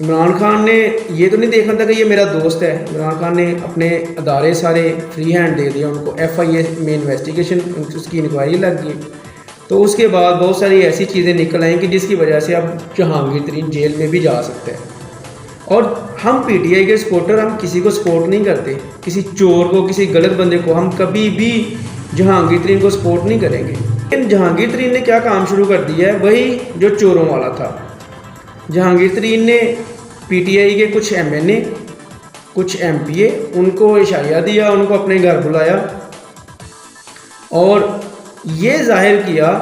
عمران خان نے یہ تو نہیں دیکھا تھا کہ یہ میرا دوست ہے، عمران خان نے اپنے ادارے سارے فری ہینڈ دے دیا ان کو، FIA میں انویسٹیگیشن اس کی انکوائری لگ گئی، تو اس کے بعد بہت ساری ایسی چیزیں نکل آئیں کہ جس کی وجہ سے اب جہانگیر ترین جیل میں بھی جا سکتا ہے۔ اور ہم PTI کے سپورٹر، ہم کسی کو سپورٹ نہیں کرتے، کسی چور کو، کسی غلط بندے کو ہم کبھی بھی جہانگیر ترین کو سپورٹ نہیں کریں گے۔ لیکن جہانگیر ترین نے کیا کام شروع کر دیا ہے، وہی جو چوروں والا تھا۔ جہانگیر ترین نے PTI کے کچھ MNA، کچھ MPA، ان کو اشاریہ دیا، ان کو اپنے گھر بلایا اور یہ ظاہر کیا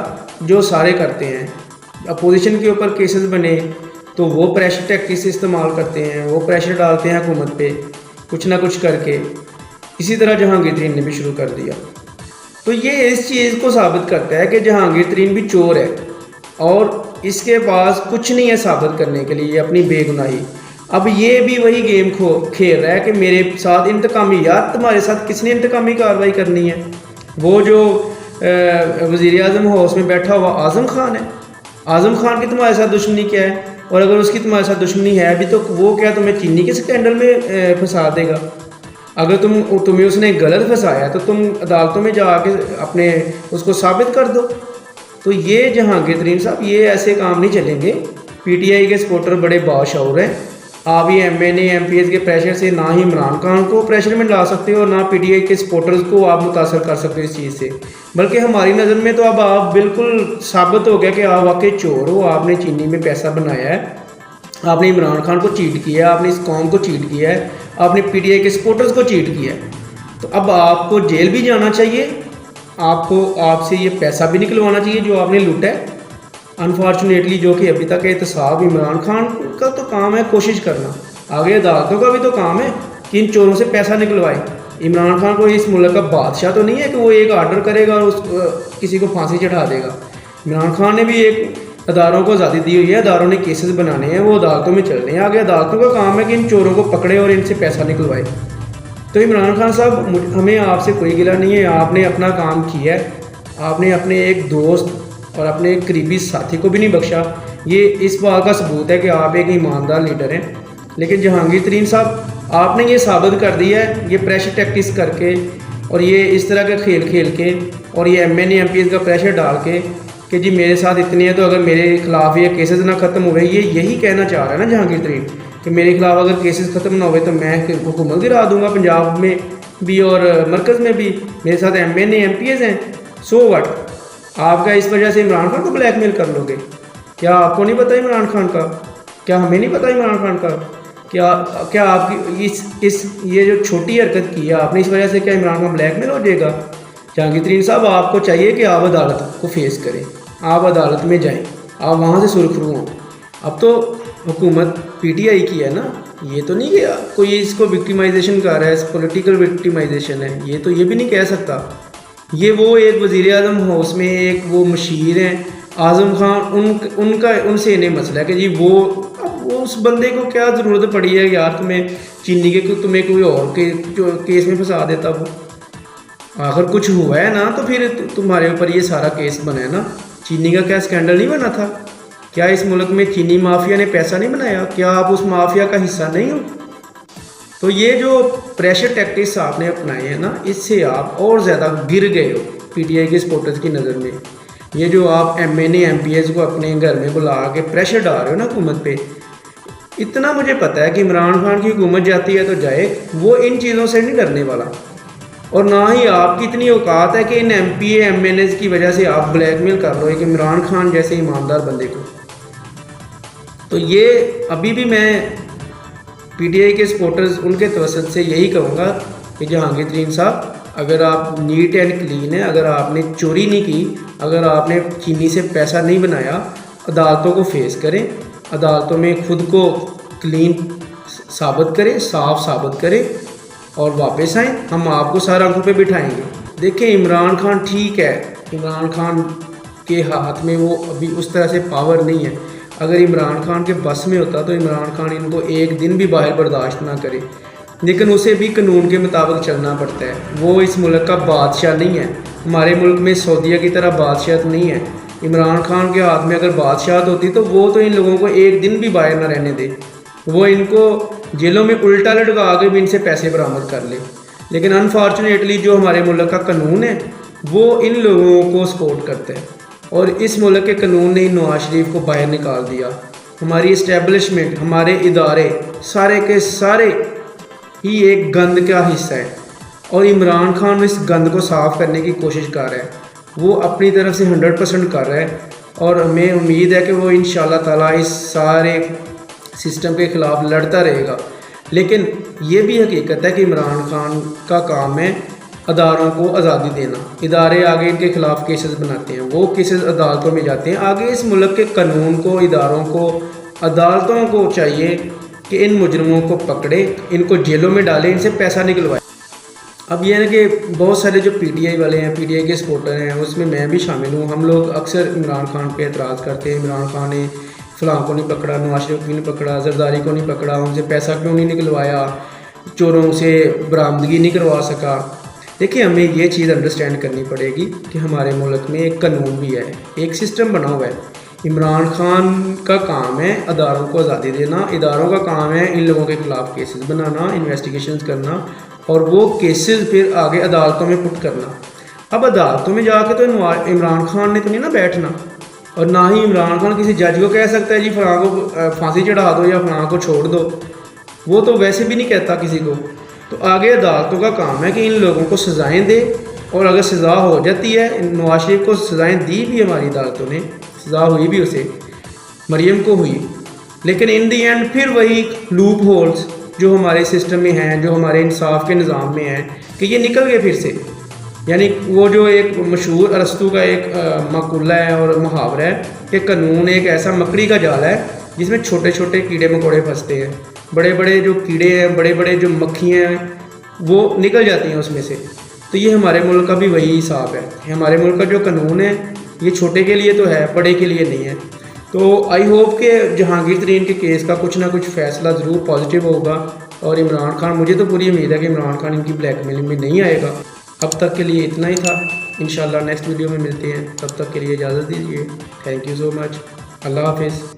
جو سارے کرتے ہیں، اپوزیشن کے اوپر کیسز بنے تو وہ پریشر ٹیکٹکس استعمال کرتے ہیں، وہ پریشر ڈالتے ہیں حکومت پہ کچھ نہ کچھ کر کے، اسی طرح جہانگیر ترین نے بھی شروع کر دیا۔ تو یہ اس چیز کو ثابت کرتا ہے کہ جہانگیر ترین بھی چور ہے اور اس کے پاس کچھ نہیں ہے ثابت کرنے کے لیے اپنی بے گناہی۔ اب یہ بھی وہی گیم کھیل رہا ہے کہ میرے ساتھ انتقامی، یار تمہارے ساتھ کس نے انتقامی کارروائی کرنی ہے؟ وہ جو وزیر اعظم ہاؤس میں بیٹھا ہوا اعظم خان ہے، اعظم خان کی تمہارے ساتھ دشمنی کیا ہے؟ اور اگر اس کی تمہارے ساتھ دشمنی ہے ابھی تو وہ کیا تمہیں چینی کے سکینڈل میں پھنسا دے گا؟ اگر تمہیں اس نے غلط پھنسایا تو تم عدالتوں میں جا کے اپنے اس کو ثابت کر دو۔ تو یہ جہانگیر ترین صاحب، یہ ایسے کام نہیں چلیں گے۔ PTI کے سپورٹر بڑے باشعور ہیں، آپ یہ MNA MPs کے پریشر سے نہ ہی عمران خان کو پریشر میں لا سکتے ہو اور نہ PTI کے سپورٹرز کو آپ متاثر کر سکتے ہو اس چیز سے، بلکہ ہماری نظر میں تو اب آپ بالکل ثابت ہو گیا کہ آپ واقعی چور ہو، آپ نے چینی میں پیسہ بنایا ہے، آپ نے عمران خان کو چیٹ کیا ہے، آپ نے اس قوم کو چیٹ کیا ہے، آپ نے PTI کے سپورٹرز کو چیٹ کیا ہے۔ تو اب آپ کو جیل بھی جانا چاہیے، آپ سے یہ پیسہ بھی نکلوانا چاہیے جو آپ نے لوٹا ہے انفارچونیٹلی، جو کہ ابھی تک احتساب عمران خان کا تو کام ہے کوشش کرنا، آگے عدالتوں کا بھی تو کام ہے کہ ان چوروں سے پیسہ نکلوائے۔ عمران خان کو اس ملک کا بادشاہ تو نہیں ہے کہ وہ ایک آرڈر کرے گا اور کسی کو پھانسی چڑھا دے گا۔ عمران خان نے بھی ایک اداروں کو آزادی دی ہوئی ہے، اداروں نے کیسز بنانے ہیں، وہ عدالتوں میں چل رہے ہیں، آگے عدالتوں کا کام ہے کہ ان چوروں کو پکڑے اور ان سے پیسہ نکلوائے۔ تو عمران خان صاحب، ہمیں آپ سے کوئی گلہ نہیں ہے، آپ نے اپنا کام کیا ہے، آپ نے اپنے ایک دوست اور اپنے ایک قریبی ساتھی کو بھی نہیں بخشا، یہ اس بات کا ثبوت ہے کہ آپ ایک ایماندار لیڈر ہیں۔ لیکن جہانگیر ترین صاحب، آپ نے یہ ثابت کر دیا ہے، یہ پریشر ٹیکٹکس کر کے اور یہ اس طرح کے کھیل کھیل کے اور یہ MNA MPs کا پریشر ڈال کے کہ جی میرے ساتھ اتنے ہیں تو اگر میرے خلاف یہ کیسز نہ ختم ہوئے، یہی کہنا چاہ رہا ہے نا جہانگیر ترین کہ میرے خلاف اگر کیسز ختم نہ ہوئے تو میں حکومت گرا دوں گا، پنجاب میں بھی اور مرکز میں بھی میرے ساتھ MNA MPs ہیں، سو واٹ؟ آپ کا اس وجہ سے عمران خان کو بلیک میل کر لو گے؟ کیا آپ کو نہیں پتہ عمران خان کا؟ کیا ہمیں نہیں پتہ عمران خان کا؟ کیا آپ کی یہ جو چھوٹی حرکت کی ہے آپ نے، اس وجہ سے کیا عمران خان بلیک میل ہو جائے گا؟ جہانگیر ترین صاحب، آپ کو چاہیے کہ آپ عدالت کو فیس کریں، آپ عدالت میں جائیں، آپ وہاں سے سرخرو ہوں۔ اب تو حکومت PTI کی ہے نا، یہ تو نہیں کہ کوئی اس کو وکٹیمائزیشن کر رہا ہے، پولیٹیکل وکٹیمائزیشن ہے، یہ تو یہ بھی نہیں کہہ سکتا۔ یہ وہ ایک وزیر اعظم ہاؤس میں ایک وہ مشیر ہیں اعظم خان، ان سے انہیں مسئلہ ہے کہ جی وہ اس بندے کو کیا ضرورت پڑی ہے یار تمہیں چینی کے، تمہیں کوئی اور کیس میں پھنسا دیتا، وہ آخر کچھ ہوا ہے نا، تو پھر تمہارے اوپر یہ سارا کیس بنا ہے نا۔ چینی کا کیا اسکینڈل نہیں بنا تھا؟ کیا اس ملک میں چینی مافیا نے پیسہ نہیں بنایا؟ کیا آپ اس مافیا کا حصہ نہیں ہو؟ تو یہ جو پریشر ٹیکٹکس آپ نے اپنائے ہیں نا، اس سے آپ اور زیادہ گر گئے ہو PTI کے سپورٹرز کی نظر میں۔ یہ جو آپ MNA MPs کو اپنے گھر میں بلا کے پریشر ڈال رہے ہو نا حکومت پہ، اتنا مجھے پتہ ہے کہ عمران خان کی حکومت جاتی ہے تو جائے، وہ ان چیزوں سے نہیں ڈرنے والا، اور نہ ہی آپ کی اتنی اوقات ہے کہ ان MPA MNAs کی وجہ سے آپ بلیک میل کر لو ایک عمران خان جیسے ایماندار بندے کو۔ تو یہ ابھی بھی میں PTI کے سپورٹرز ان کے توسط سے یہی کہوں گا کہ جہانگیر ترین صاحب، اگر آپ نیٹ اینڈ کلین ہیں، اگر آپ نے چوری نہیں کی، اگر آپ نے چینی سے پیسہ نہیں بنایا، عدالتوں کو فیس کریں، عدالتوں میں خود کو کلین ثابت کریں، صاف ثابت کریں اور واپس آئیں، ہم آپ کو سارا آنکھوں پہ بٹھائیں گے۔ دیکھیں عمران خان ٹھیک ہے، عمران خان کے ہاتھ میں وہ ابھی اس طرح سے پاور نہیں ہے، اگر عمران خان کے بس میں ہوتا تو عمران خان ان کو ایک دن بھی باہر برداشت نہ کرے، لیکن اسے بھی قانون کے مطابق چلنا پڑتا ہے۔ وہ اس ملک کا بادشاہ نہیں ہے، ہمارے ملک میں سعودیہ کی طرح بادشاہت نہیں ہے۔ عمران خان کے ہاتھ میں اگر بادشاہت ہوتی تو وہ تو ان لوگوں کو ایک دن بھی باہر نہ رہنے دے، وہ ان کو جیلوں میں الٹا لٹکا کے بھی ان سے پیسے برآمد کر لے. لیکن انفارچونیٹلی جو ہمارے ملک کا قانون ہے وہ ان لوگوں کو سپورٹ کرتا ہے، اور اس ملک کے قانون نے نواز شریف کو باہر نکال دیا. ہماری اسٹیبلشمنٹ، ہمارے ادارے سارے کے سارے ہی ایک گند کا حصہ ہے، اور عمران خان اس گند کو صاف کرنے کی کوشش کر رہا ہے. وہ اپنی طرف سے 100% کر رہا ہے، اور ہمیں امید ہے کہ وہ انشاءاللہ تعالیٰ اس سارے سسٹم کے خلاف لڑتا رہے گا. لیکن یہ بھی حقیقت ہے کہ عمران خان کا کام ہے اداروں کو آزادی دینا. ادارے آگے ان کے خلاف کیسز بناتے ہیں، وہ کیسز عدالتوں میں جاتے ہیں. آگے اس ملک کے قانون کو، اداروں کو، عدالتوں کو چاہیے کہ ان مجرموں کو پکڑے، ان کو جیلوں میں ڈالے، ان سے پیسہ نکلوائے. اب یہ ہے کہ بہت سارے جو پی ٹی آئی والے ہیں، پی ٹی آئی کے سپورٹر ہیں، اس میں بھی شامل ہوں. ہم لوگ اکثر عمران خان پہ اعتراض کرتے ہیں، عمران خان نے فلاں کو نہیں پکڑا، نواز شریف کو نہیں پکڑا، زرداری کو نہیں پکڑا، ان سے پیسہ کیوں نہیں نکلوایا، چوروں سے برآمدگی نہیں کروا سکا. دیکھیں، ہمیں یہ چیز انڈرسٹینڈ کرنی پڑے گی کہ ہمارے ملک میں ایک قانون بھی ہے، ایک سسٹم بنا ہوا ہے. عمران خان کا کام ہے اداروں کو آزادی دینا، اداروں کا کام ہے ان لوگوں کے خلاف کیسز بنانا، انویسٹیگیشنز کرنا، اور وہ کیسز پھر آگے عدالتوں میں پٹ کرنا. اب عدالتوں میں جا کے تو عمران خان نے تو نہیں نا بیٹھنا، اور نہ ہی عمران خان کسی جج کو کہہ سکتا ہے جی فلاں کو پھانسی چڑھا دو یا فلاں کو چھوڑ دو. وہ تو ویسے بھی نہیں کہتا کسی کو. تو آگے عدالتوں کا کام ہے کہ ان لوگوں کو سزائیں دے، اور اگر سزا ہو جاتی ہے، نواز شریف کو سزائیں دی بھی ہماری عدالتوں نے، سزا ہوئی بھی اسے، مریم کو ہوئی، لیکن ان دی اینڈ پھر وہی لوپ ہولز جو ہمارے سسٹم میں ہیں، جو ہمارے انصاف کے نظام میں ہیں، کہ یہ نکل گئے پھر سے. یعنی وہ جو ایک مشہور ارسطو کا ایک مقولہ ہے اور محاورہ ہے کہ قانون ایک ایسا مکڑی کا جال ہے جس میں چھوٹے چھوٹے کیڑے مکوڑے پھنستے ہیں، بڑے بڑے جو کیڑے ہیں، بڑے بڑے جو مکھیاں ہیں، وہ نکل جاتی ہیں اس میں سے. تو یہ ہمارے ملک کا بھی وہی حساب ہے. ہمارے ملک کا جو قانون ہے یہ چھوٹے کے لیے تو ہے، بڑے کے لیے نہیں ہے. تو آئی ہوپ کہ جہانگیر ترین کے کیس کا کچھ نہ کچھ فیصلہ ضرور پازیٹیو ہوگا، اور عمران خان، مجھے تو پوری امید ہے کہ عمران خان ان کی بلیک میلنگ میں نہیں آئے گا. اب تک کے لیے اتنا ہی تھا. انشاءاللہ نیکسٹ ویڈیو میں ملتے ہیں، تب تک کے لیے اجازت دیجیے. تھینک یو سو مچ. اللہ حافظ.